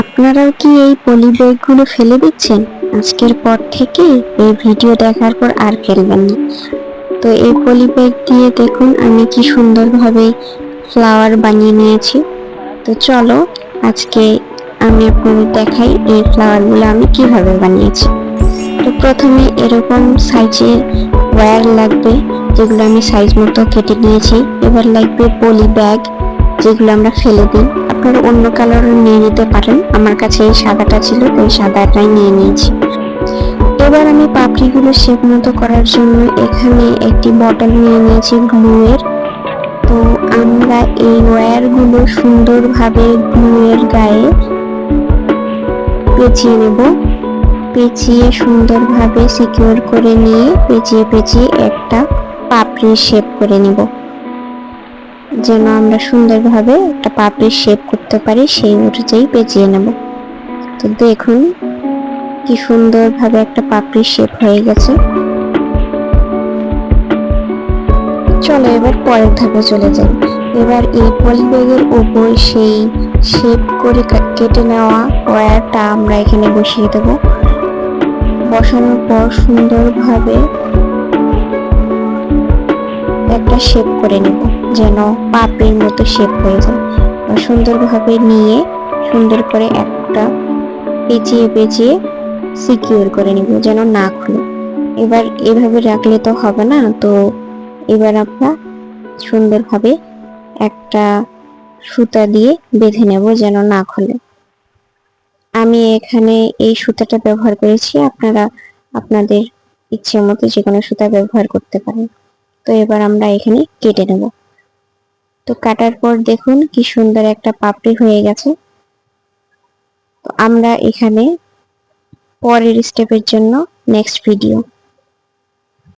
আপনারাও কি এই পলি ব্যাগগুলো ফেলে দিচ্ছেন? আজকের পর থেকে এই ভিডিও দেখার পর আর ফেলবেন না। তো এই পলি ব্যাগ দিয়ে দেখুন আমি কি সুন্দরভাবে ফ্লাওয়ার বানিয়ে নিয়েছি। তো চলো আজকে আমি আপনাদের দেখাই এই ফ্লাওয়ারগুলো আমি কিভাবে বানিয়েছি। তো প্রথমে এরকম সাইজে ওয়্যার লাগবে, যেগুলো আমি সাইজ মতো কেটে নিয়েছি। এবার লাগবে পলি ব্যাগ, যেগুলো আমরা ফেলে দিই। আপনারা অন্য কালারও নিয়ে নিতে পারেন, আমার কাছে এই সাদাটা ছিল তো এই সাদাটাই নিয়ে নিয়েছি। এবার আমি পাপড়িগুলো শেপ মতো করার জন্য এখানে একটি বটল নিয়ে নিয়েছি গ্লুয়ের। তো আমরা এই ওয়্যারগুলো সুন্দরভাবে গ্লুয়ের গায়ে পেঁচিয়ে নেব। পেঁচিয়ে সুন্দরভাবে সিকিউর করে নিয়ে পেঁচিয়ে পেঁচিয়ে একটা পাপড়ির শেপ করে নিব, যেন আমরা সুন্দরভাবে একটা পাপড়ির শেপ করতে পারি সেই অনুযায়ী পেঁচিয়ে নেব। তো দেখুন কি সুন্দরভাবে একটা পাপড়ির শেপ হয়ে গেছে। চলো এবার পরের ধাপে চলে যাই। এবার এই পলি ব্যাগের উপর সেই শেপ করে কেটে নেওয়া ওয়্যারটা আমরা এখানে বসিয়ে দেব। বসানোর পর সুন্দরভাবে একটা শেপ করে নেব, যেন পাপড়ির মতো শেপ হয়ে যায়। সুন্দরভাবে নিয়ে সুন্দর করে একটা পেঁচিয়ে পেঁচিয়ে সিকিউর করে নিব, যেন না খুলে। এবার এভাবে রাখলে তো হবে না, তো এবার আমরা সুন্দরভাবে একটা সুতা দিয়ে বেঁধে নেব যেন না খুলে। আমি এখানে এই সুতাটা ব্যবহার করেছি, আপনারা আপনাদের ইচ্ছে মতো যে কোনো সুতা ব্যবহার করতে পারেন। তো এবার আমরা এখানে কেটে নেব। তো কাটার পর দেখুন কি সুন্দর একটা পাপড়ি হয়ে গেছে। তো আমরা এখানে পরের স্টেপের জন্য নেক্সট ভিডিও